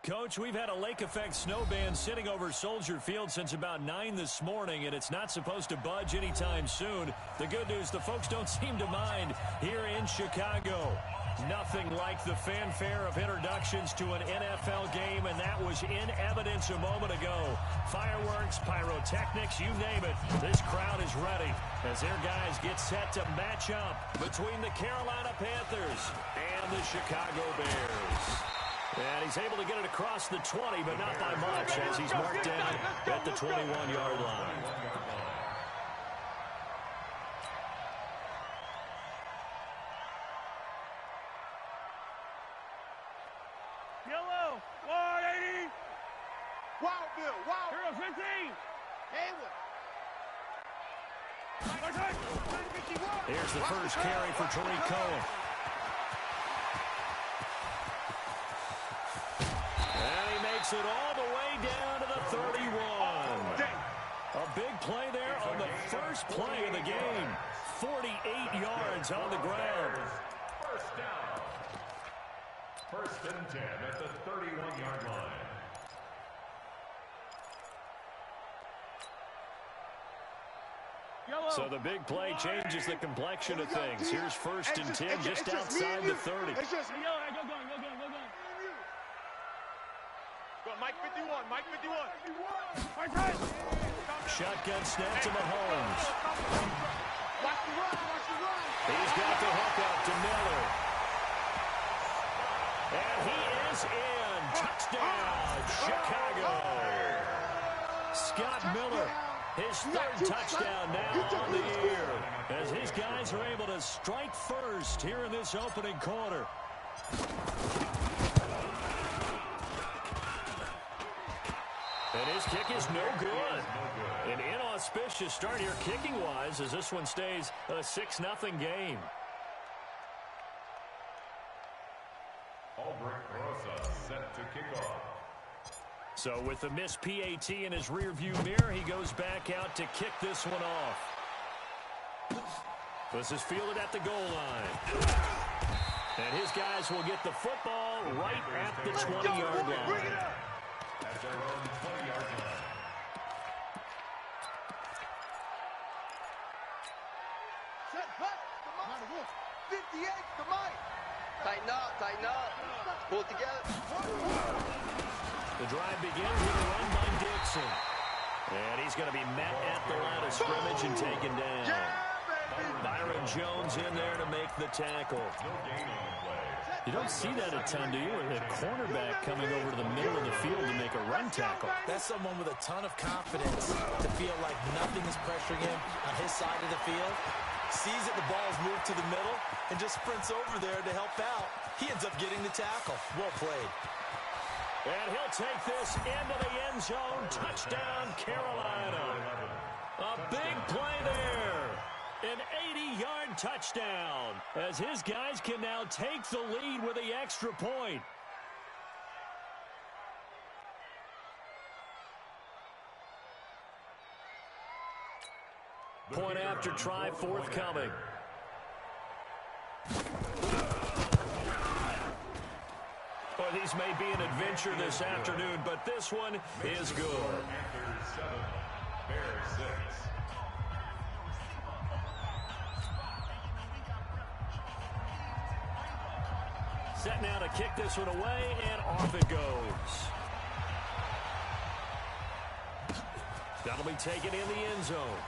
Coach, we've had a lake effect snow band sitting over Soldier Field since about 9 this morning, and it's not supposed to budge anytime soon. The good news, the folks don't seem to mind here in Chicago. Nothing like the fanfare of introductions to an NFL game, and that was in evidence a moment ago. Fireworks, pyrotechnics, you name it. This crowd is ready as their guys get set to match up between the Carolina Panthers and the Chicago Bears. And he's able to get it across the 20, but not by much as he's marked down at the 21-yard line. Yellow, 180. Wow, Bill, wow. Hero 15. Haywood. Here's the first carry for Tariq Cohen. It all the way down to the 31. A big play there on the first play of the game. 48 yards on the ground. First down. First and 10 at the 31-yard line. So the big play changes the complexion of things. Here's first and 10 just outside the 30. Mike 51, Mike 51. Shotgun snap to Mahomes. Watch the run. He's got the hook up to Miller. And he is in. Touchdown, Chicago. Scott Miller, his third touchdown now on the year, as his guys are able to strike first here in this opening quarter. And his kick is no good. An inauspicious start here kicking-wise as this one stays a 6-0 game. Albrecht Rosa set to kick off. So with the missed PAT in his rearview mirror, he goes back out to kick this one off. This is fielded at the goal line. And his guys will get the football right at the 20-yard line. At their own 20-yard line. Set, cut, come on. 58, come on. Tighten up. Pull it together. The drive begins with a run by Dixon. And he's going to be met at the line of scrimmage and taken down. Byron Jones in there to make the tackle. No gain on the play. You don't see that a ton, do you? With a cornerback coming over to the middle of the field to make a run tackle. That's someone with a ton of confidence to feel like nothing is pressuring him on his side of the field. Sees that the ball's moved to the middle and just sprints over there to help out. He ends up getting the tackle. Well played. And he'll take this into the end zone. Touchdown, Carolina. A big play there. An 80-yard touchdown as his guys can now take the lead with the extra point. Point after try forthcoming. Well, these may be an adventure this afternoon, but this one is good. Panthers 7, Bears 6. Set now to kick this one away, and off it goes. That'll be taken in the end zone.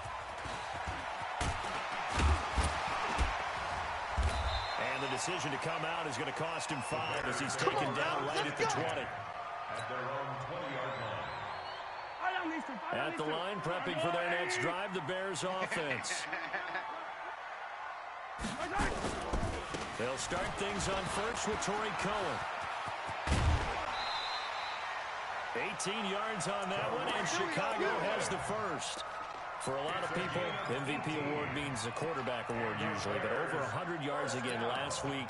And the decision to come out is going to cost him 5 as he's taken down right at the 20. At their own 20-yard line. At the line, prepping for their next drive, the Bears offense. They'll start things on first with Tariq Cohen. 18 yards on that one, and Chicago has the first. For a lot of people, MVP award means a quarterback award usually, but over 100 yards again last week.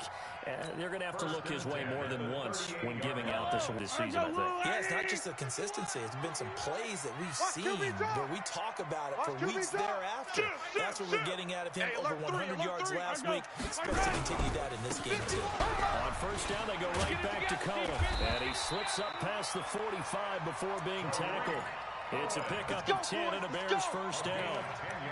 They're going to have to look his way more than once when giving out this season, I think. Yeah, it's not just the consistency. It's been some plays that we've seen where we talk about it for weeks thereafter. That's what we're getting out of him. Over 100 yards last week. Expect to continue that in this game, too. On first down, they go right back to Cole. And he slips up past the 45 before being tackled. It's a pickup of 10 and a Bears first down.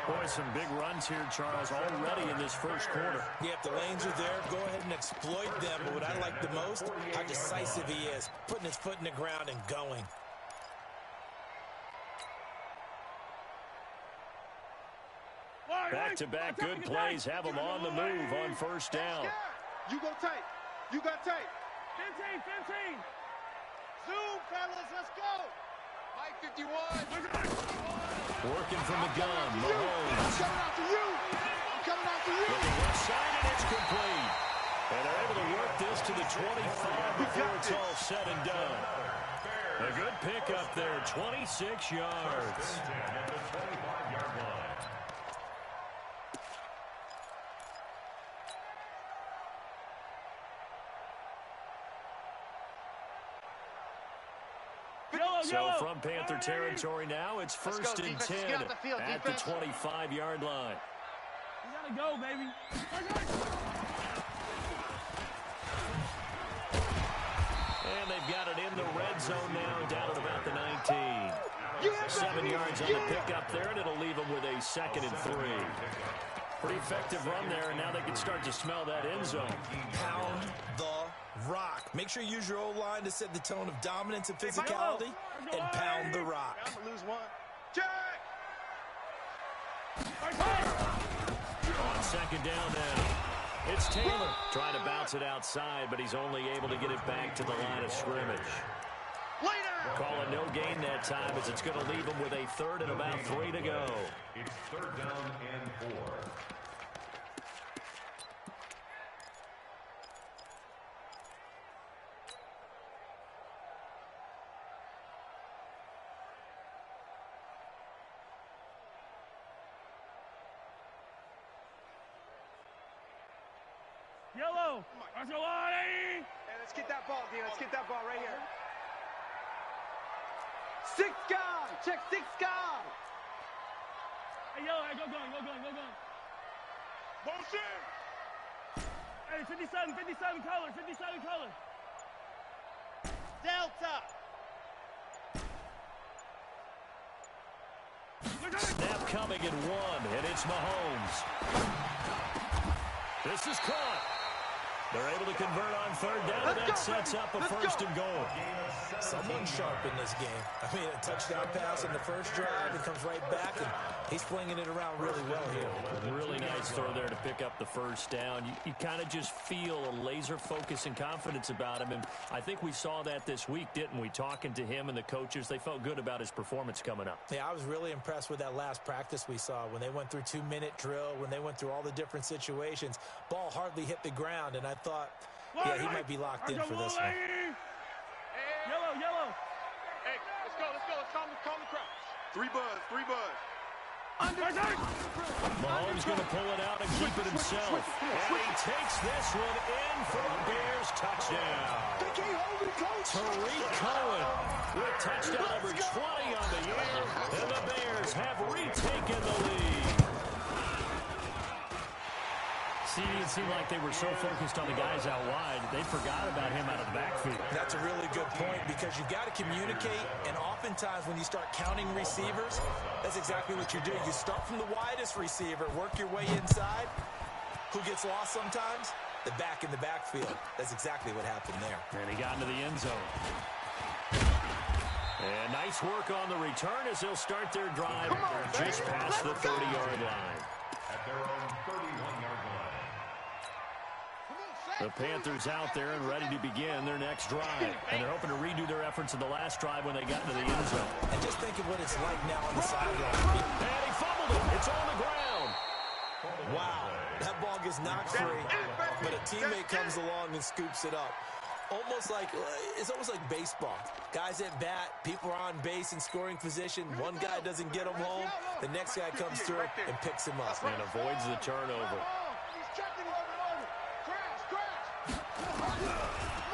Boy, some big runs here, Charles, already in this first quarter. Yeah, if the lanes are there, go ahead and exploit them. But what I like the most, how decisive he is, putting his foot in the ground and going. Back-to-back good plays have him on the move on first down. You go tight. You got tight. 15. Zoom, fellas, let's go. High 51. Working from the gun, Mahomes. I'm coming after you. I'm coming after you. With the left side, and it's complete. And they're able to work this to the 25 before it's all said and done. A good pickup there, 26 yards. So from Panther territory now, it's first and 10 at the 25-yard line. You gotta go, baby. And they've got it in the red zone now, down at about the 19. 7 yards on the pickup there, and it'll leave them with a 2nd and 3. Pretty effective run there, and now they can start to smell that end zone. Pound the rock. Make sure you use your O-line to set the tone of dominance and physicality, and pound the rock. I'm going to lose one. Check! On second down now, it's Taylor trying to bounce it outside, but he's only able to get it back to the line of scrimmage. Call it no gain that time, as it's going to leave him with a 3rd and about 3 to go. It's 3rd down and 4. Yellow. Let's go, Hey, let's get that ball, D. Let's get that ball right here. 6 guy. Check 6 guy. Hey, yellow. Hey, go gun. Motion. Hey, 57 color. Delta. Snap coming at 1, and it's Mahomes. This is caught. They're able to convert on 3rd down, and that sets up a 1st and goal. Someone sharp in this game. I mean, a touchdown pass in the first drive, and comes right back, and he's flinging it around really well here. Really nice throw there to pick up the 1st down. You kind of just feel a laser focus and confidence about him, and I think we saw that this week, didn't we? Talking to him and the coaches, they felt good about his performance coming up. Yeah, I was really impressed with that last practice we saw when they went through 2-minute drill, when they went through all the different situations. Ball hardly hit the ground, and I thought, yeah, he might be locked in for this one. Yellow. Hey, let's go. Let's calm the crowd. 3 buzz. Mahomes going to pull it out and keep it himself. And he takes this one in for a Bears touchdown. Tariq Cohen with touchdown number 20 on the year. And the Bears have retaken the lead. See, it seemed like they were so focused on the guys out wide, they forgot about him out of the backfield. That's a really good point, because you've got to communicate, and oftentimes when you start counting receivers, that's exactly what you do. You start from the widest receiver, work your way inside. Who gets lost sometimes? The back in the backfield. That's exactly what happened there. And he got into the end zone. And nice work on the return as they'll start their drive just past the 30-yard line. At their own 31-yard line. The Panthers out there and ready to begin their next drive. And they're hoping to redo their efforts in the last drive when they got into the end zone. And just think of what it's like now on the sideline. And he fumbled it. It's on the ground. Wow. That ball gets knocked free, but a teammate comes along and scoops it up. almost like baseball. Guys at bat, people are on base in scoring position. One guy doesn't get them home. The next guy comes through and picks him up. And avoids the turnover.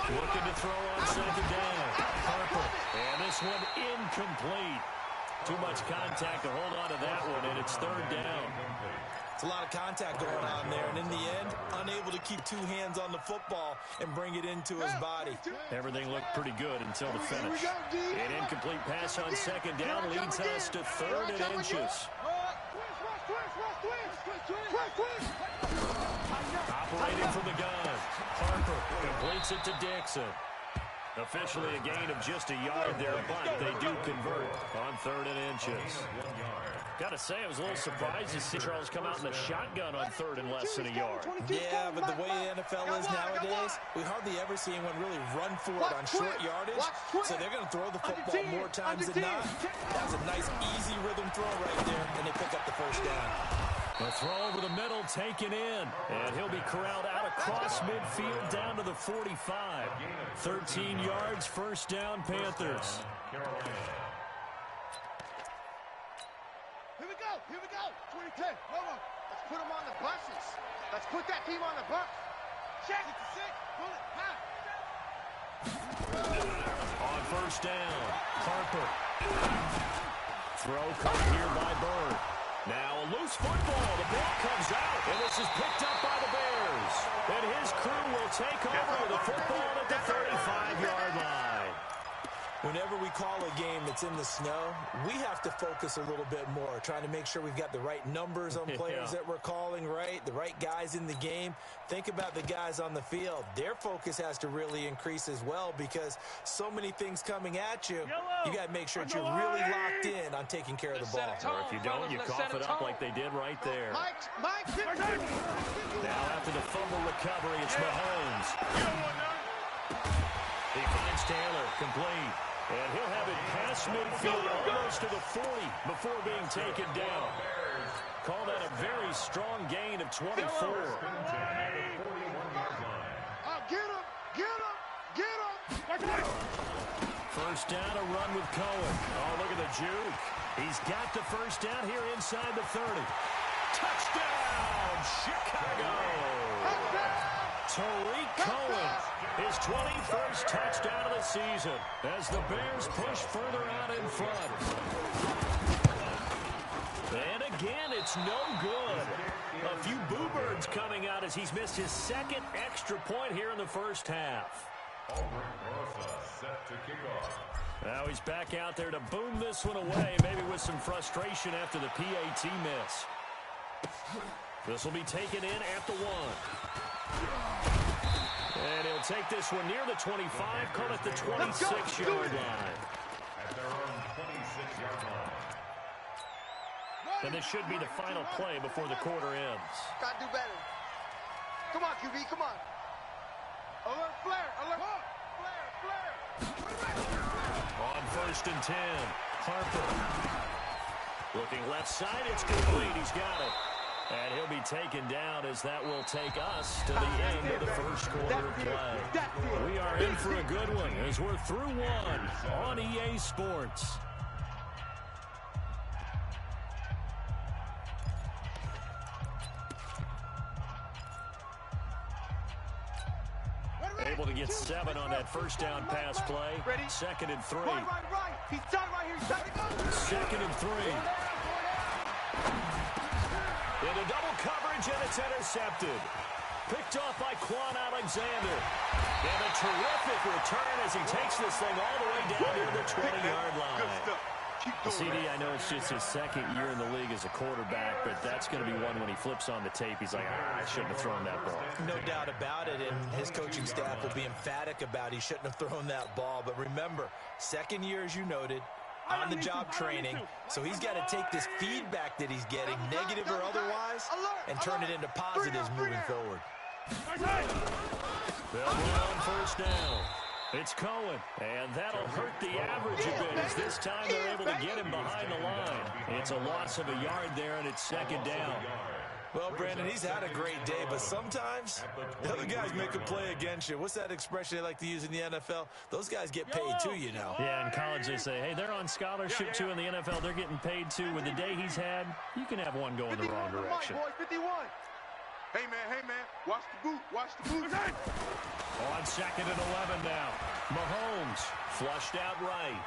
Looking to throw on second down. Harper. And this one incomplete. Too much contact to hold on to that one, and it's third down. It's a lot of contact going on there, and in the end, unable to keep two hands on the football and bring it into his body. Everything looked pretty good until the finish. An incomplete pass on second down leads us to third and inches. Operating from the gun. Harper completes it to Dixon. Officially a gain of just a yard there, but they do convert on third and inches. Got to say, I was a little surprised to see Charles come out in the shotgun on third and less than a yard. Yeah, but the way the NFL is nowadays, we hardly ever see anyone really run for it on short yardage. So they're going to throw the football more times than not. That was a nice, easy rhythm throw right there, and they pick up the first down. The throw over the middle taken in, and he'll be corralled out across midfield down to the 45. 13 yards, first down, Panthers. Here we go. 2010. Hold on. Let's put them on the buses. Let's put that team on the bus. Check. 66. Pull it. On first down, Harper. Throw caught here by Bird. Now a loose football. The ball comes out, and this is picked up by the Bears. And his crew will take over with the football at the 35-yard line. Whenever we call a game that's in the snow, we have to focus a little bit more, trying to make sure we've got the right numbers on players that we're calling right, the right guys in the game. Think about the guys on the field. Their focus has to really increase as well because so many things coming at you. You got to make sure that you're really locked in on taking care of the ball. Or if you don't, you cough it up like they did right there. Now after the fumble recovery, it's Mahomes. He finds Taylor, complete. And he'll have it past midfield, almost to the 40 before being taken down. Call that a very strong gain of 24. Get him! First down, a run with Cohen. Oh, look at the juke. He's got the first down here inside the 30. Touchdown, Chicago! Tariq Cohen, his 21st touchdown of the season as the Bears push further out in front. And again, it's no good. A few boo birds coming out as he's missed his second extra point here in the first half. Now he's back out there to boom this one away, maybe with some frustration after the PAT miss. This will be taken in at the 1. And he'll take this one near the 25, call it the 26-yard line. At their own 26-yard line. And this should be the final play before the quarter ends. Gotta do better. Come on, QB, come on. Alert, flare, alert. Flare. On first and 10, Harper. Looking left side, it's complete. He's got it. And he'll be taken down as that will take us to the end of the first quarter of play. We are in for a good one as we're through one on EA Sports. Able to get 7 on that first down pass play. Second and 3. Right. He's done right here. Second and 3. Into double coverage, and it's intercepted. Picked off by Quan Alexander. And a terrific return as he takes this thing all the way down near the 20-yard line. CD, I know it's just his second year in the league as a quarterback, but that's going to be one when he flips on the tape. He's like, I shouldn't have thrown that ball. No doubt about it, and his coaching staff will be emphatic about he shouldn't have thrown that ball. But remember, second year, as you noted, on-the-job training, so he's got to take this feedback that he's getting, negative or otherwise, and turn it into positives moving forward. They'll run on first down. It's Cohen, and that'll hurt the average a bit as this time they're able to get him behind the line. It's a loss of a yard there, and it's second down. Well, Brandon, he's had a great day, but sometimes the other guys make a play against you. What's that expression they like to use in the NFL? Those guys get paid too, you know. Yeah, in college they say, hey, they're on scholarship too. In the NFL, they're getting paid too. With the day he's had, you can have one go in the wrong direction. 51. Hey, man, watch the boot, watch the boot. On 2nd and 11 now. Mahomes flushed out right.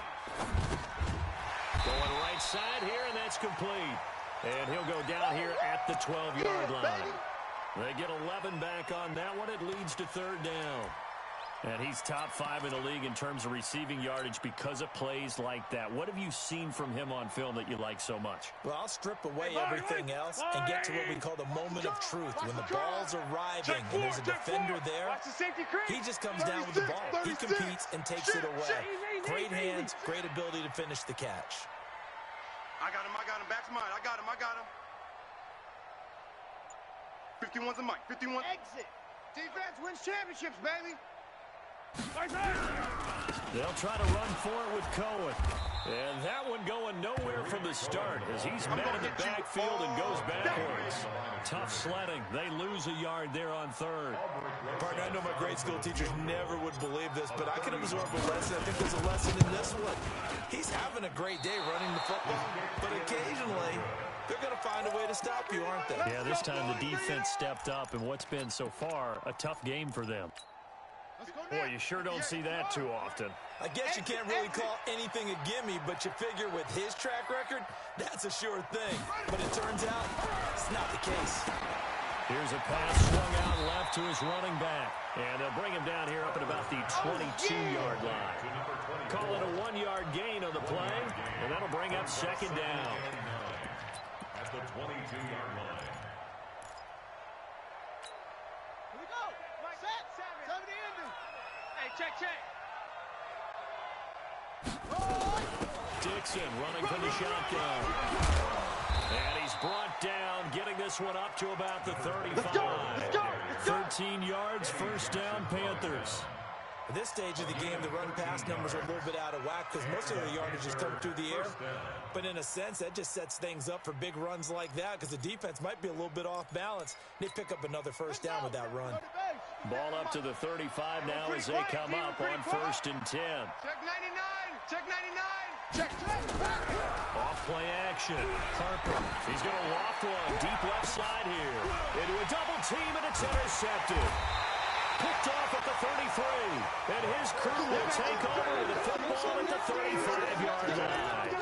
Going right side here, and that's complete. And he'll go down here at the 12-yard line. They get 11 back on that one. It leads to 3rd down. And he's top 5 in the league in terms of receiving yardage because of plays like that. What have you seen from him on film that you like so much? Well, I'll strip away everything else and get to what we call the moment of truth. When the ball's arriving and there's a defender there, he just comes down with the ball. He competes and takes it away. Great hands, great ability to finish the catch. I got him. Back to mine. I got him. 51's a mic. 51. Exit. Defense wins championships, baby. They'll try to run for it with Cohen. And that one going nowhere from the start as he's met in the backfield and goes backwards. Tough sledding. They lose a yard there on 3rd. Partner, I know my grade school teachers never would believe this, but I can absorb a lesson. I think there's a lesson in this one. He's having a great day running the football, but occasionally they're going to find a way to stop you, aren't they? Yeah, this time the defense stepped up in what's been so far a tough game for them. Boy, you sure don't see that too often. I guess you can't really call anything a gimme, but you figure with his track record, that's a sure thing. But it turns out it's not the case. Here's a pass swung out left to his running back. And they'll bring him down here up at about the 22-yard line. Call it a 1-yard gain on the play, and that'll bring up 2nd down. At the 22-yard line. Here we go. Set. 70 in. Hey, check. Dixon running from the shotgun. And he's brought down, getting this one up to about the 35. 13 yards, 1st down, Panthers. At this stage of the game, the run-pass numbers are a little bit out of whack because most of their yardage is come through the air. But in a sense, that just sets things up for big runs like that because the defense might be a little bit off balance. They pick up another 1st down with that run. Ball up to the 35 now as they come up on 1st and 10. Check 99. Off play action. Harper. He's going to loft one deep left side here. Into a double team, and it's intercepted. Picked off at the 33. And his crew will take over with the football at the 35-yard line.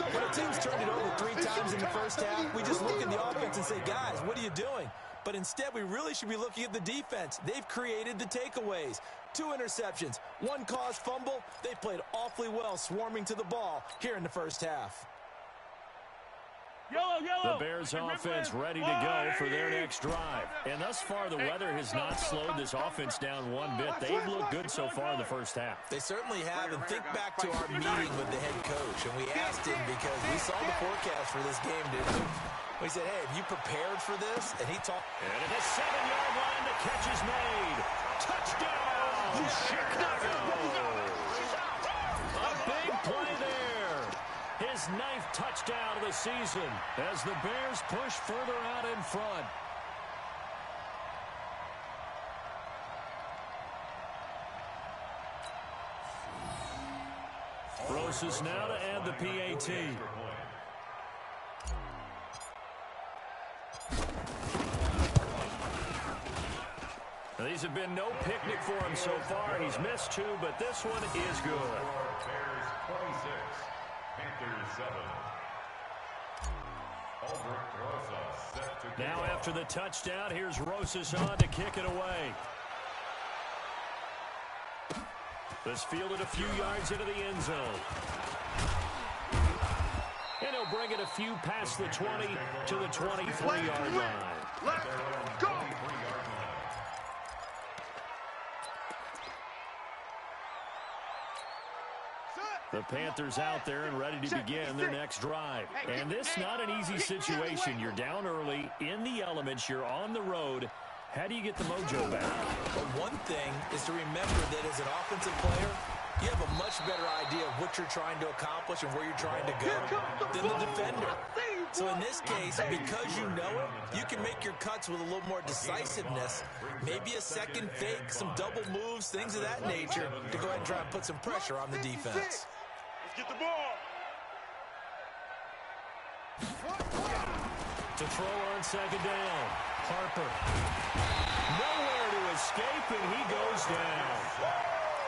When a team's turned it over 3 times in the first half, we just look at the offense and say, guys, what are you doing? But instead, we really should be looking at the defense. They've created the takeaways. 2 interceptions, 1 caused fumble. They played awfully well swarming to the ball here in the first half. The Bears offense ready to go for their next drive. And thus far, the weather has not slowed this offense down one bit. They've looked good so far in the first half. They certainly have. And think back to our meeting with the head coach. And we asked him because we saw the forecast for this game, didn't we? We said, hey, have you prepared for this? And he talked. And at the 7-yard line, the catch is made. Touchdown, Chicago. A big play there. His 9th touchdown of the season as the Bears push further out in front. Rosas now to add the PAT. These have been no picnic for him so far. He's missed 2, but this one is good. Bears 26, Panthers 7. Now after the touchdown, here's Rosas on to kick it away. This fielded a few yards into the end zone. And he'll bring it a few past the 20 to the 23-yard line. Let's go. The Panthers out there and ready to begin their next drive. And this not an easy situation. You're down early, in the elements, you're on the road. How do you get the mojo back? But one thing is to remember that as an offensive player, you have a much better idea of what you're trying to accomplish and where you're trying to go than the defender. So in this case, because you know it, you can make your cuts with a little more decisiveness. Maybe a second fake, some double moves, things of that nature to go ahead and try and put some pressure on the defense. Let's get the ball. To throw on second down. Harper. Nowhere to escape, and he goes down.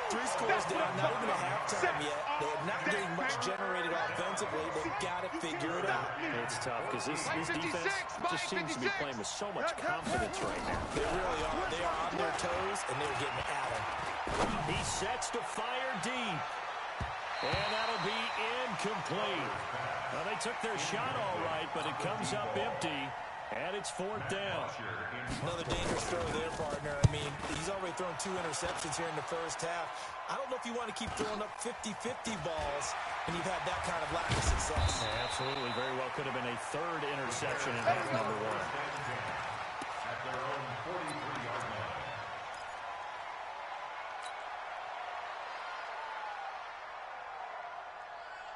3 scores down, not even a halftime yet. They are not getting much generated offensively. They've got to figure it out. It's tough because this defense just seems to be playing with so much confidence right now. They really are. They are on their toes, and they're getting at him. He sets to fire deep. And that'll be incomplete. Well, they took their shot all right, but it comes up empty. And it's 4th down. Another dangerous throw there, partner. I mean, he's already thrown 2 interceptions here in the first half. I don't know if you want to keep throwing up 50-50 balls and you've had that kind of lack of success. Yeah, absolutely. Very well could have been a 3rd interception in half number 1. At their own 43-yard line.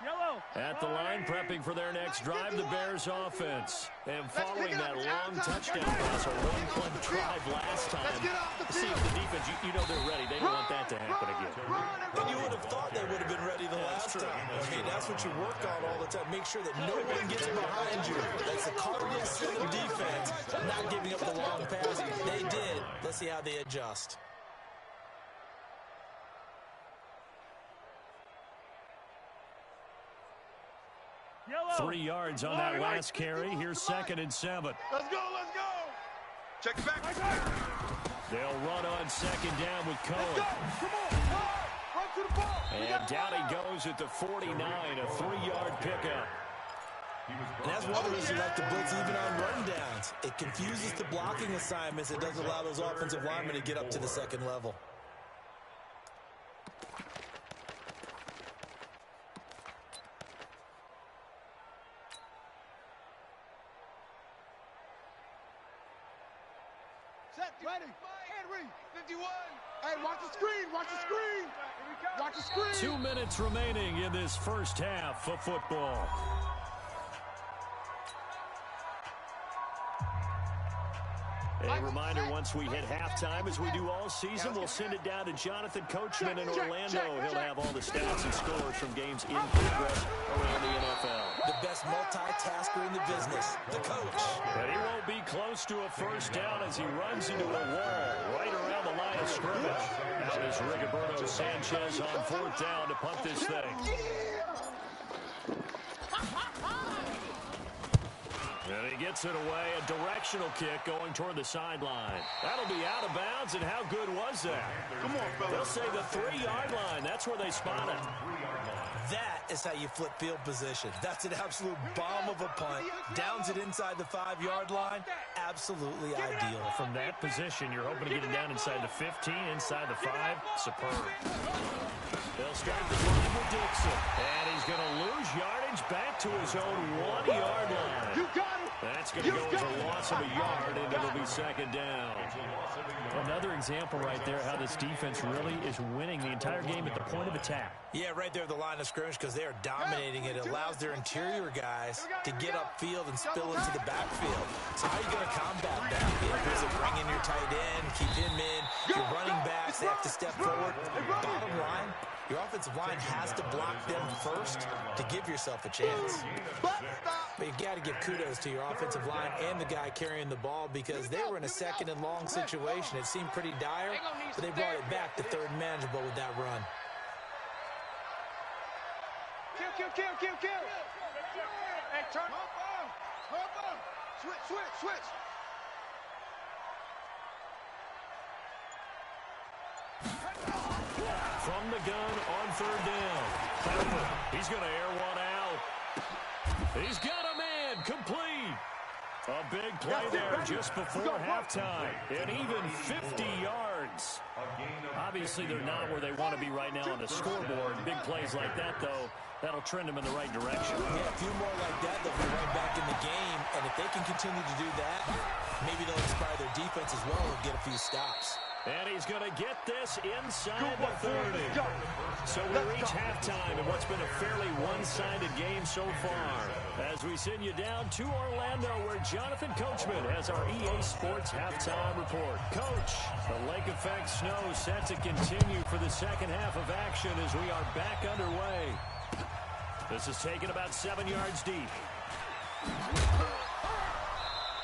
Yellow. At the line, prepping for their next drive, the Bears offense. And following that long touchdown pass, a one-point drive last time. See if the defense, you know they're ready. They don't want that to happen again. And you would have thought they would have been ready the last time. I mean, that's what you work on all the time. Make sure that no one gets behind you. That's the cardinal sin of defense, not giving up the long pass. They did. Let's see how they adjust. Yellow. 3 yards on that last carry. Here's 2nd and 7. Let's go, let's go. Check it back. They'll run on 2nd down with Cohen. Come on, run to the ball. And down he goes at the 49, a 3-yard pickup. And that's one of the reasons you like to blitz even on rundowns. It confuses the blocking assignments. It doesn't allow those offensive linemen to get up to the 2nd level. Set, ready. Henry, 51. Hey, watch the screen, watch the screen. Watch the screen. 2 minutes remaining in this first half of football. A reminder, once we hit halftime, as we do all season, we'll send it down to Jonathan Coachman in Orlando. He'll have all the stats and scores from games in progress around the NFL. The best multitasker in the business, the coach. And he won't be close to a first down as he runs into a wall right around the line of scrimmage. Out is Rigoberto Sanchez on 4th down to punt this thing. And he gets it away, a directional kick going toward the sideline. That'll be out of bounds, and how good was that? Come on, fellas. They'll say the 3-yard line. That's where they spot it. That is how you flip field position. That's an absolute bomb of a punt. Downs it inside the 5-yard line. Absolutely ideal. From that position, you're hoping to get it down inside the 15, inside the 5. Superb. They'll start the drive with Dixon. And he's going to lose yardage back to his own 1-yard line. You got it. That's going to go as a loss of a yard, and it'll be 2nd down. Another example right there how this defense really is winning the entire game at the point of attack. Yeah, right there at the line of scrimmage because they are dominating it. It allows their interior guys to get upfield and spill into the backfield. So how are you going to combat that? Is it bring in your tight end, keep him in, your running backs, they have to step forward. Bottom line, your offensive line has to block them first to give yourself a chance. But you got to give kudos to your offensive line and the guy carrying the ball because they were in a 2nd and long situation. It seemed pretty dire, but they brought it back to 3rd and manageable with that run. Kill. Hey, turn. Switch. From the gun on 3rd down. Harper, he's going to air one out. He's got a man complete. A big play there just before halftime. And even 50 yards. Obviously, they're not where they want to be right now on the scoreboard. Big plays like that, though, that'll trend them in the right direction. Yeah, a few more like that, they'll be right back in the game. And if they can continue to do that, maybe they'll inspire their defense as well and get a few stops. And he's going to get this inside the 30. So we reach halftime in what's been a fairly one-sided game so far. As we send you down to Orlando, where Jonathan Coachman has our EA Sports halftime report. Coach, the lake effect snow set to continue for the second half of action as we are back underway. This is taken about 7 yards deep.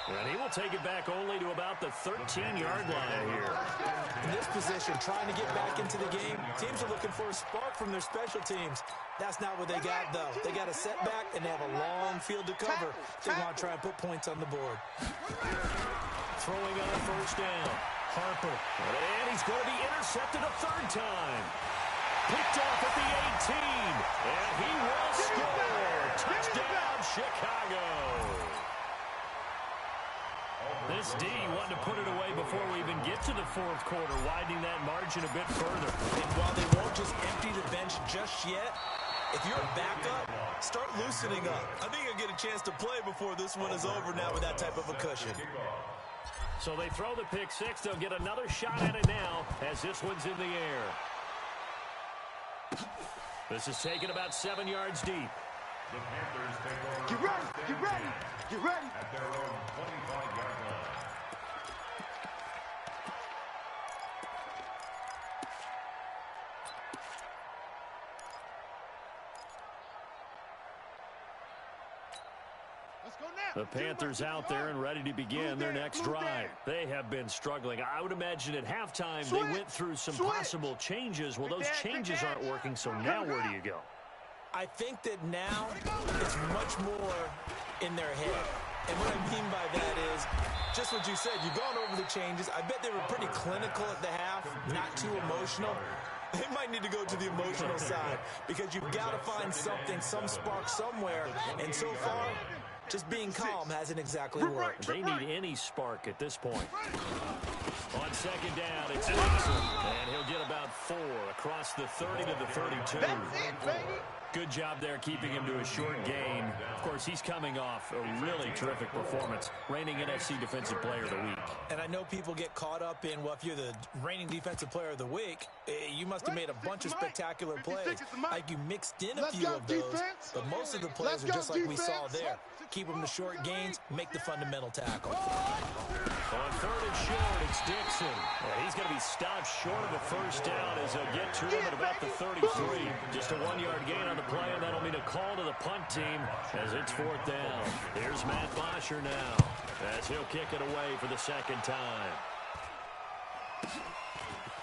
And he will take it back only to about the 13-yard line here. In this position, trying to get back into the game, teams are looking for a spark from their special teams. That's not what they got, though. They got a setback, and they have a long field to cover. They want to try and put points on the board. Throwing on a first down. Harper. And he's going to be intercepted a third time. Picked off at the 18. And he will score. Touchdown, Chicago. This D wanted to put it away before we even get to the fourth quarter, widening that margin a bit further. And while they won't just empty the bench just yet, if you're a backup, start loosening up. I think you'll get a chance to play before this one is over now with that type of a cushion. So they throw the pick six. They'll get another shot at it now as this one's in the air. This is taken about 7 yards deep. The Panthers take over. Get ready, get ready, get ready. At their own 25-yard line. Let's go now. The Panthers out there and ready to begin their next drive. They have been struggling. I would imagine at halftime they went through some possible changes. Well, those changes aren't working, so now where do you go? I think that now it's much more in their head. And what I mean by that is just what you said. You've gone over the changes. I bet they were pretty clinical at the half, not too emotional. They might need to go to the emotional side because you've got to find something, some spark somewhere. And so far, just being calm hasn't exactly worked. They need any spark at this point. On second down, it's Dixon. And he'll get about 4 across the 30 to the 32. That's it, baby. Good job there keeping him to a short gain. Of course, he's coming off a really terrific performance, reigning NFC Defensive Player of the Week. And I know people get caught up in, well, if you're the reigning Defensive Player of the Week, you must have made a bunch of spectacular plays. Like you mixed in a few of those, but most of the plays are just like we saw there. Keep them to short gains, make the fundamental tackle. On third and short, it's Dixon. Well, he's going to be stopped short of a first down as they'll get to him at about the 33. Just a 1-yard gain on the play, and that'll mean a call to the punt team as it's fourth down. Here's Matt Bosher now as he'll kick it away for the second time.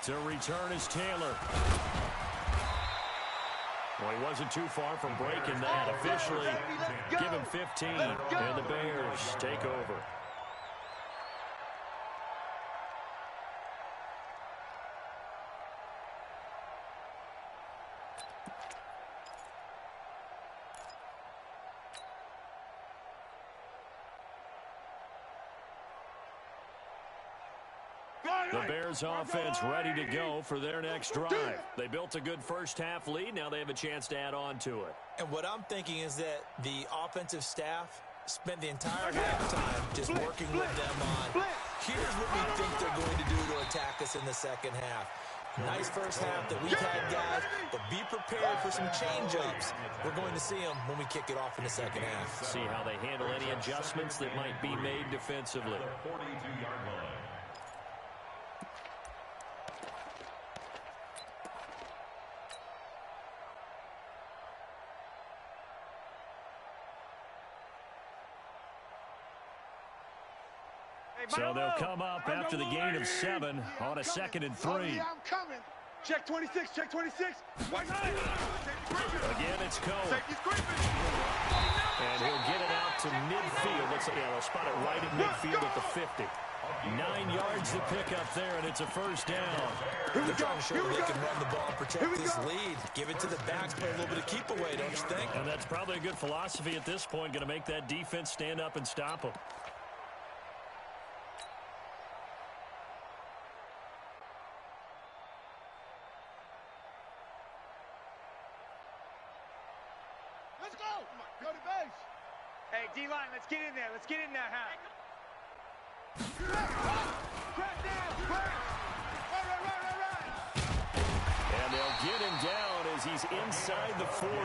To return is Taylor. Well, he wasn't too far from breaking that. Officially, give him 15, and the Bears take over. The Bears offense ready to go for their next drive. They built a good first half lead. Now they have a chance to add on to it. And what I'm thinking is that the offensive staff spent the entire halftime just working with them on, here's what we think they're going to do to attack us in the second half. Nice first half that we've had, guys, but be prepared for some change-ups. We're going to see them when we kick it off in the second half. See how they handle any adjustments that might be made defensively. 42-yard line. So they'll come up after the gain of 7 on a 2nd and 3. I'm coming. Check 26, check 26. White nine. Again, it's Cole. Safety's creeping. And he'll get it out to midfield. They'll spot it right at midfield at the 50. 9 yards to pick up there, and it's a first down. They're trying to show they can run the ball and protect this lead. Give it to the backs, play a little bit of keep away, don't you think? And that's probably a good philosophy at this point, going to make that defense stand up and stop them. Let's go. Go to base. Hey, D-line, let's get in there. Let's get in there, Hal. Crack down. Crack. get him down as he's inside the 40. A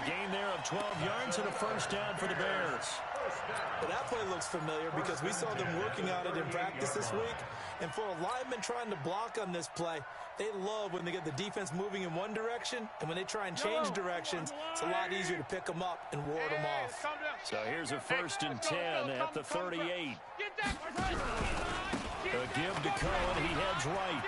gain there of 12 yards and a first down for the Bears. Well, that play looks familiar because we saw them working on it in practice this week. And for a lineman trying to block on this play, they love when they get the defense moving in one direction, and when they try and change directions, it's a lot easier to pick them up and ward them off. So here's a 1st and 10 at the 38. A give to Cohen. He heads right.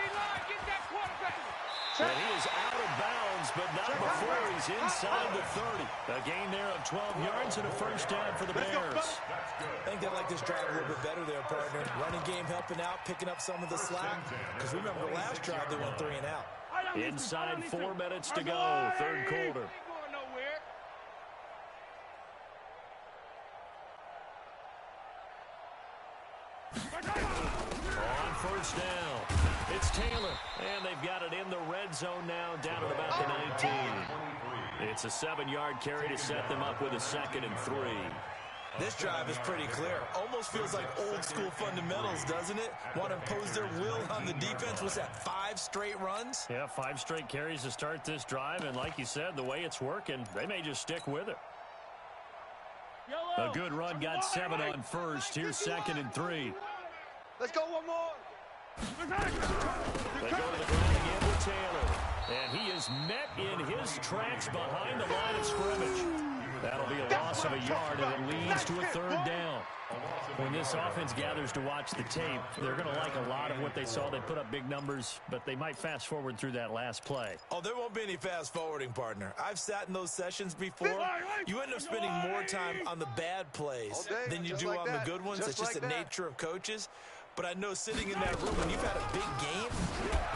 And he is out of bounds, but not before he's inside the 30. A gain there of 12 yards and a first down for the Bears. I think they like this drive a little bit better there, partner. Running game helping out, picking up some of the slack. Because remember, the last drive they went 3 and out. Inside 4 minutes to go, 3rd quarter. On 1st down, it's Taylor, and they've got it in the red zone now, down at about the 19. It's a 7-yard carry to set them up with a 2nd and 3. This drive is pretty clear. Almost feels like old school fundamentals, doesn't it? Want to impose their will on the defense. Was that 5 straight runs? Yeah, 5 straight carries to start this drive, and like you said, the way it's working, they may just stick with it. A good run, got 7 on 1st. Here's 2nd and 3. Let's go one more. They go to the ground again with Taylor. And he is met in his tracks behind the line of scrimmage. That'll be a loss of a yard, and it leads to a 3rd down. When this offense gathers to watch the tape, they're going to like a lot of what they saw. They put up big numbers, but they might fast forward through that last play. Oh, there won't be any fast forwarding, partner. I've sat in those sessions before. You end up spending more time on the bad plays than you do on the good ones. It's just the nature of coaches. But I know sitting in that room, when you've had a big game,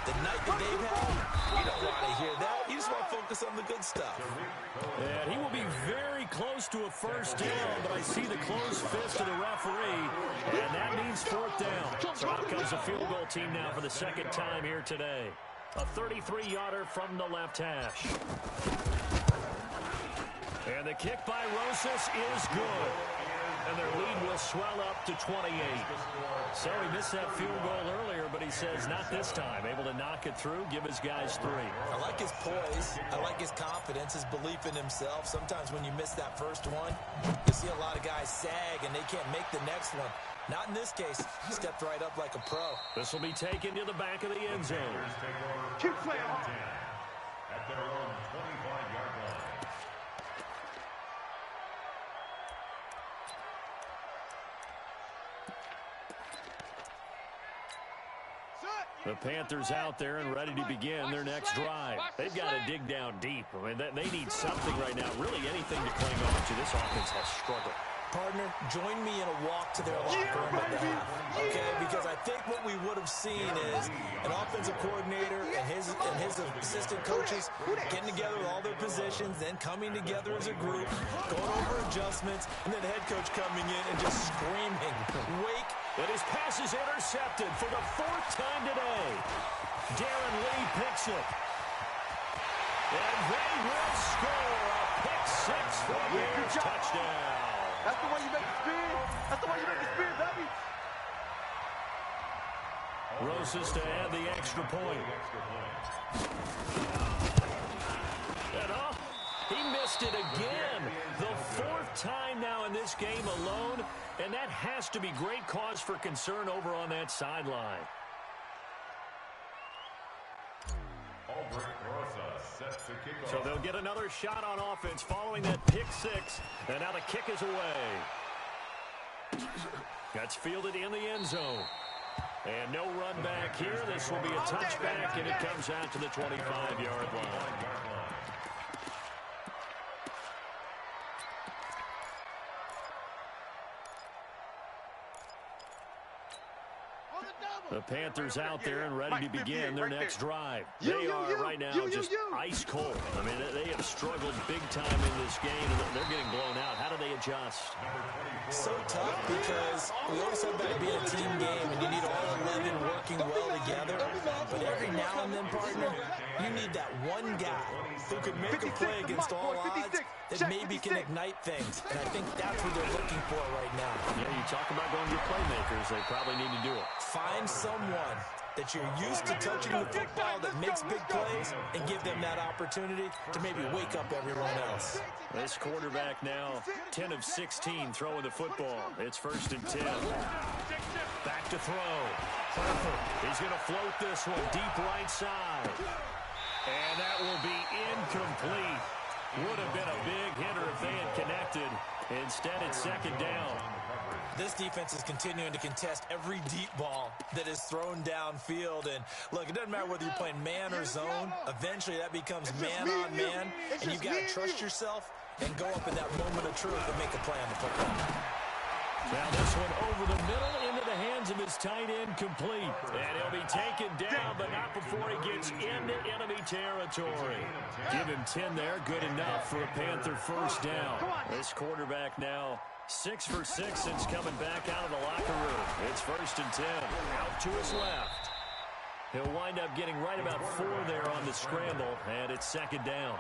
the night that they've had, you don't want to hear that. You just want to focus on the good stuff. And he will be very close to a first down, but I see the closed fist of the referee, and that means 4th down. So out comes the field goal team now for the 2nd time here today. A 33-yarder from the left hash. And the kick by Rosas is good. And their lead will swell up to 28. So he missed that field goal earlier, but he says not this time. Able to knock it through, give his guys 3. I like his poise. I like his confidence, his belief in himself. Sometimes when you miss that first one, you see a lot of guys sag and they can't make the next one. Not in this case. He stepped right up like a pro. This will be taken to the back of the end zone. Keep playing. At their own 25-yard line. The Panthers out there and ready to begin their next drive. They've got to dig down deep. I mean, they need something right now, really anything to cling on to. This offense has struggled. Partner, join me in a walk to their locker room at the half, okay? Because I think what we would have seen is an offensive coordinator and his assistant coaches getting together with all their positions, then coming together as a group, going over adjustments, and then the head coach coming in and just screaming, "Wake!" And his pass is intercepted for the 4th time today. Darren Lee picks it. And they will score a pick 6 for a Bears touchdown. That's the way you make the spin. That's the way you make the spin, baby. Rosas to add the extra point. And he missed it again. The 4th time now in this game alone. And that has to be great cause for concern over on that sideline. So they'll get another shot on offense following that pick 6. And now the kick is away. That's fielded in the end zone. And no run back here. This will be a touchback, and it comes out to the 25-yard line. The Panthers out there and ready to begin their next drive. They are right now just ice cold. I mean, they have struggled big time in this game, and they're getting blown out. How do they adjust? So tough because we always have that being a team game, and you need all 11 working well together. But every now and then, partner, you need that one guy who can make a play against all odds that maybe can ignite things. And I think that's what they're looking for right now. Yeah, you talk about going to your playmakers. They probably need to do it. Find someone that you're used to touching the football, that makes big plays, and give them that opportunity to maybe wake up everyone else. This quarterback now 10 of 16 throwing the football. It's 1st and 10. Back to throw. Harper. He's going to float this one deep right side. And that will be incomplete. Would have been a big hitter if they had connected. Instead, it's 2nd down. This defense is continuing to contest every deep ball that is thrown downfield. And, look, it doesn't matter whether you're playing man or zone. Eventually, that becomes man-on-man. And you've got to trust yourself and go up in that moment of truth and make a play on the football. Now this one over the middle into the hands of his tight end, complete. And he'll be taken down, but not before he gets into enemy territory. Give him 10 there, good enough for a Panther 1st down. This quarterback now 6 for 6 since coming back out of the locker room. It's 1st and 10. Out to his left. He'll wind up getting right about 4 there on the scramble, and it's 2nd down.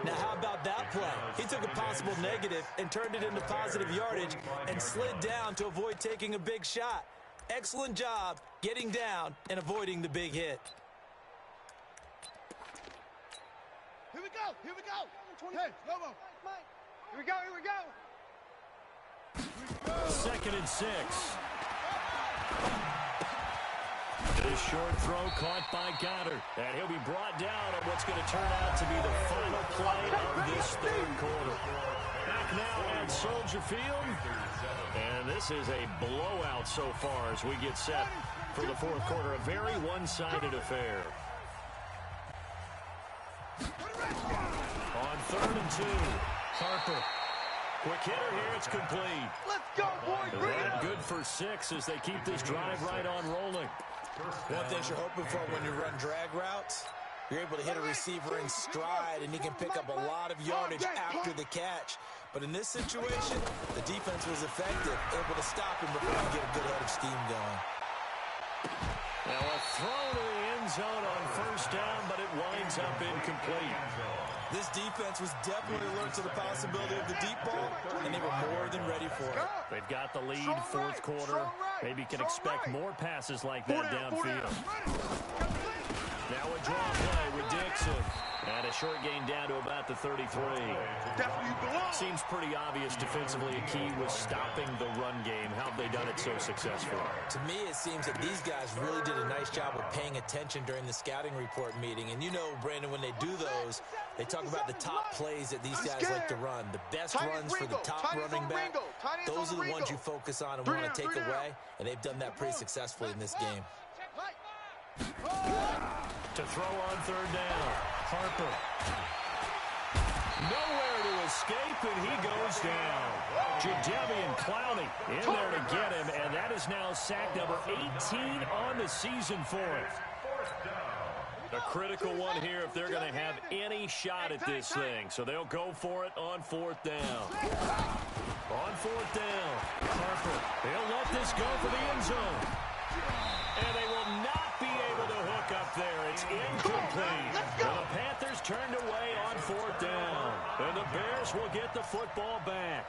Now, how about that play? He took a possible negative and turned it into positive yardage and slid down to avoid taking a big shot. Excellent job getting down and avoiding the big hit. Here we go. Here we go. Hey, come on. Here we go. Here we go. 2nd and 6. This short throw caught by Goddard. And he'll be brought down on what's going to turn out to be the final play of this 3rd quarter. Back now at Soldier Field. And this is a blowout so far as we get set for the 4th quarter. A very one-sided affair. On 3rd and 2. Harper. Quick hitter here. It's complete. Let's go, boys. And good for 6 as they keep this drive right on rolling. One thing you're hoping for when you run drag routes, you're able to hit a receiver in stride, and he can pick up a lot of yardage after the catch. But in this situation, the defense was effective, able to stop him before he get a good head of steam going. Now a throw to the end zone on 1st down, but it winds up incomplete. This defense was definitely alert to the possibility of the deep ball, and they were more than ready for it. They've got the lead, 4th quarter. Maybe can expect more passes like that downfield. Now a draw play with Dixon. And a short gain down to about the 33. Seems pretty obvious defensively a key was stopping the run game. How have they done it so successfully? To me, it seems that these guys really did a nice job of paying attention during the scouting report meeting. And you know, Brandon, when they do those, they talk about the top plays that these guys like to run. The best runs for the top running back. Those are the ones you focus on and want to take away. And they've done that pretty successfully in this game. To throw on 3rd down. Harper. Nowhere to escape, and he goes down. Jadeveon Clowney in there to get him, and that is now sack number 18 on the season for it. A critical one here if they're going to have any shot at this thing. So they'll go for it on 4th down. On 4th down, Harper. They'll let this go for the end zone. And they will not be able to hook up there. It's incomplete. The Panthers turned away on 4th down. And the Bears will get the football back.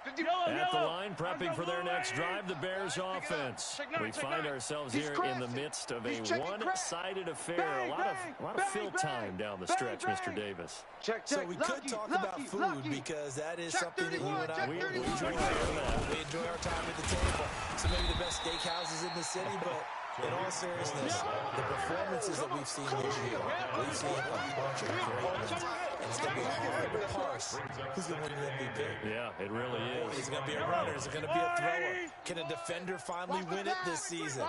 At the line, prepping for their next drive, the Bears offense. We find ourselves here in the midst of a one-sided affair. A lot of fill time down the stretch, Mr. Davis. So we could talk about food because that is something that you and I we enjoy. We enjoy our time at the table. So maybe the best steakhouses in the city, but in all seriousness, the performances that we've seen this year, we've seen a bunch of great ones. And it's going to be hard to parse who's going to win the MVP. Yeah, it really is. Is it going to be a runner? Is it going to be a thrower? Can a defender finally win it this season?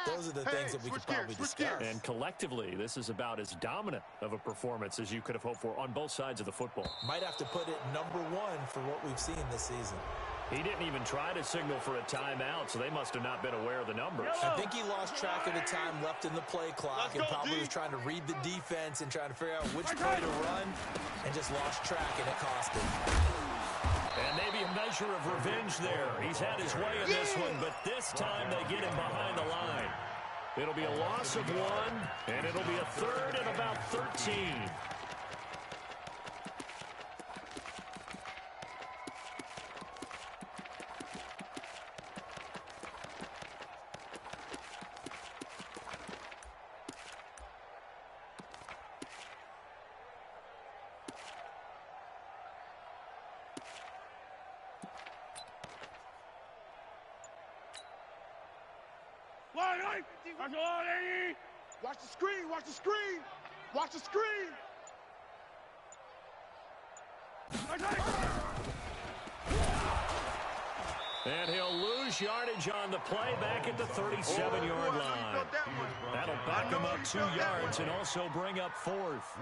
Those are the things that we could probably discuss. And collectively, this is about as dominant of a performance as you could have hoped for on both sides of the football. Might have to put it number 1 for what we've seen this season. He didn't even try to signal for a timeout, so they must have not been aware of the numbers. I think he lost track of the time left in the play clock and probably was trying to read the defense and trying to figure out which play to run and just lost track, and it cost him. And maybe a measure of revenge there. He's had his way in this one, but this time they get him behind the line. It'll be a loss of 1, and it'll be a 3rd and about 13. Watch the screen, watch the screen, watch the screen. And he'll lose yardage on the play back at the 37-yard line. That'll back him up 2 yards and also bring up 4th.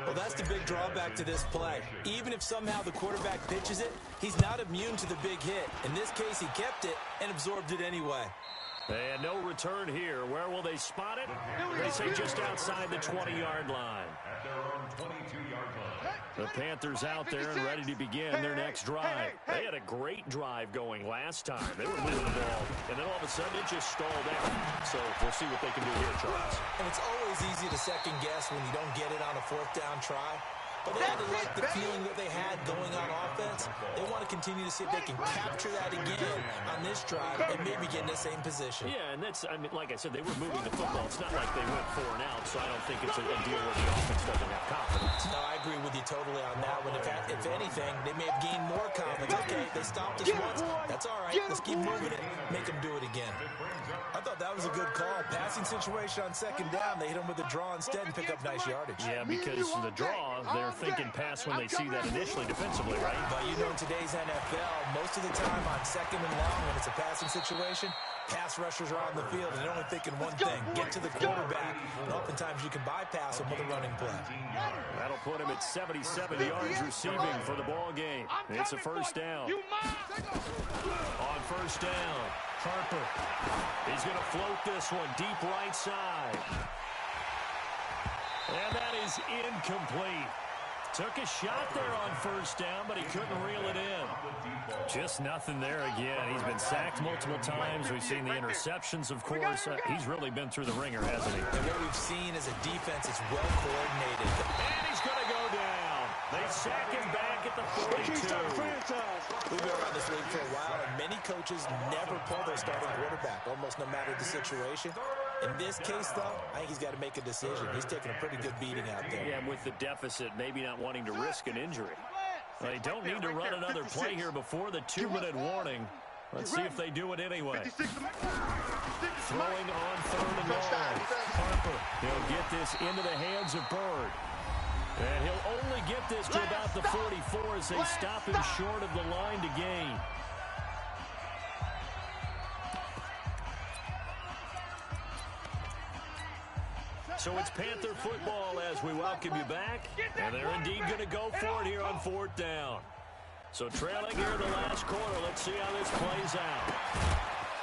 Well, that's the big drawback to this play. Even if somehow the quarterback pitches it, he's not immune to the big hit. In this case, he kept it and absorbed it anyway. And no return here. Where will they spot it? They say just outside the 20-yard line. At their own 22-yard line. The Panthers out there and ready to begin their next drive. They had a great drive going last time. They were moving the ball, and then all of a sudden it just stalled out. So we'll see what they can do here, Charles. And it's always easy to second guess when you don't get it on a 4th down try. But they had to like the feeling that they had going on offense. They want to continue to see if they can capture that again on this drive and maybe get in the same position. Yeah, and that's, I mean, like I said, they were moving the football. It's not like they went 4 and out, so I don't think it's a deal where the offense doesn't have confidence. No, I agree with you totally on that one. If anything, they may have gained more confidence. Okay, they stopped us once. That's all right. Let's keep moving it. Make them do it again. I thought that was a good call. Passing situation on 2nd down. They hit him with a draw instead and pick up nice yardage. Yeah, because the draw, they're thinking pass when they see that initially defensively, right? But you know, in today's NFL, most of the time on 2nd and long, when it's a passing situation, pass rushers are on the field and they're only thinking one thing, get to the quarterback. And oftentimes you can bypass them with a running play. That'll put him at 77 yards receiving for the ball game. It's a 1st down. On 1st down, Harper. He's going to float this one deep right side. And that is incomplete. Took a shot there on 1st down, but he couldn't reel it in. Just nothing there again. He's been sacked multiple times. We've seen the interceptions, of course. He's really been through the ringer, hasn't he? And what we've seen is a defense that's well coordinated. And he's going to go down. They sack him back at the 42. We've been around this league for a while, and many coaches never pull their starting quarterback, almost no matter the situation. In this case, though, I think he's got to make a decision. He's taking a pretty good beating out there. Yeah, and with the deficit, maybe not wanting to risk an injury. They don't need to run another play here before the 2-minute warning. Let's see if they do it anyway. Throwing on 3rd and long. Harper, he'll get this into the hands of Bird. And he'll only get this to about the 44 as they stop him short of the line to gain. So it's Panther football as we welcome you back. And they're indeed going to go for it here on 4th down. So trailing here in the last quarter. Let's see how this plays out.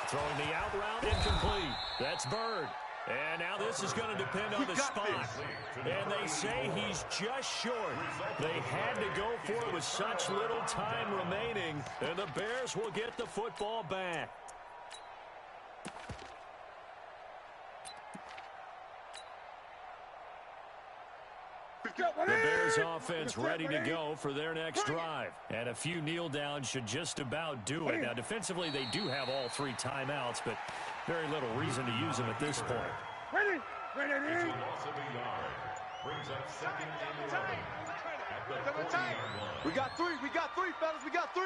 Throwing the out route, incomplete. That's Bird. And now this is going to depend on the spot. And they say he's just short. They had to go for it with such little time remaining. And the Bears will get the football back. The Bears offense ready to go for their next drive. And a few kneel downs should just about do it. Now, defensively, they do have all 3 timeouts, but very little reason to use them at this point. Ready? It's a loss of a yard. Brings up 2nd and 11 at the 40-yard line. We got 3, fellas, we got 3.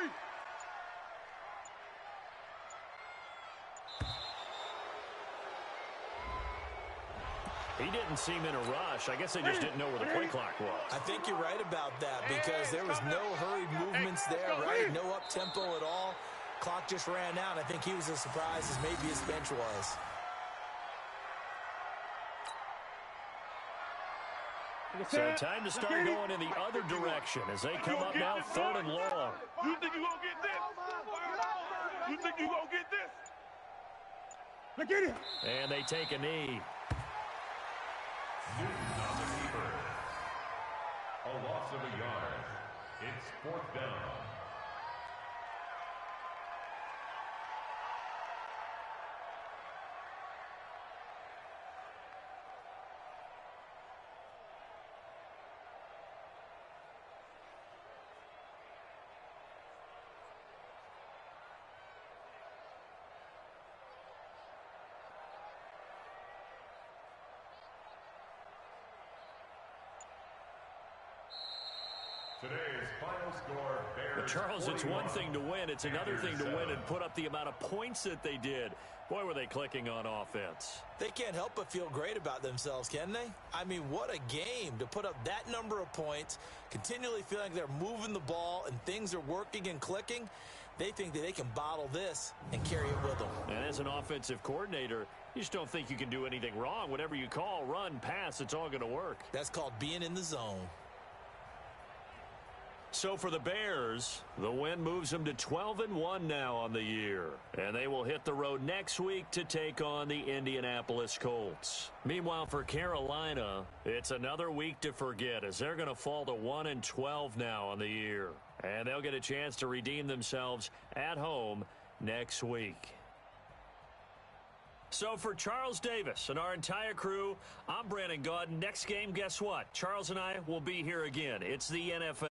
He didn't seem in a rush. I guess they just didn't know where the play clock was. I think you're right about that because there was no hurried movements there, right? No up-tempo at all. Clock just ran out. I think he was as surprised as maybe his bench was. So time to start going in the other direction as they come up now 3rd and long. You think you're going to get this? You think you're going to get this? Look at him. And they take a knee. Newton on the keeper. A loss of a yard. It's 4th down. Today's final score, Bears But Charles, it's 41, one thing to win. It's another thing to 7. win and put up the amount of points that they did. Boy, were they clicking on offense. They can't help but feel great about themselves, can they? I mean, what a game to put up that number of points, continually feeling like they're moving the ball and things are working and clicking. They think that they can bottle this and carry it with them. And as an offensive coordinator, you just don't think you can do anything wrong. Whatever you call, run, pass, it's all going to work. That's called being in the zone. So for the Bears, the win moves them to 12-1 now on the year. And they will hit the road next week to take on the Indianapolis Colts. Meanwhile, for Carolina, it's another week to forget as they're going to fall to 1-12 now on the year. And they'll get a chance to redeem themselves at home next week. So for Charles Davis and our entire crew, I'm Brandon Gaudin. Next game, guess what? Charles and I will be here again. It's the NFL.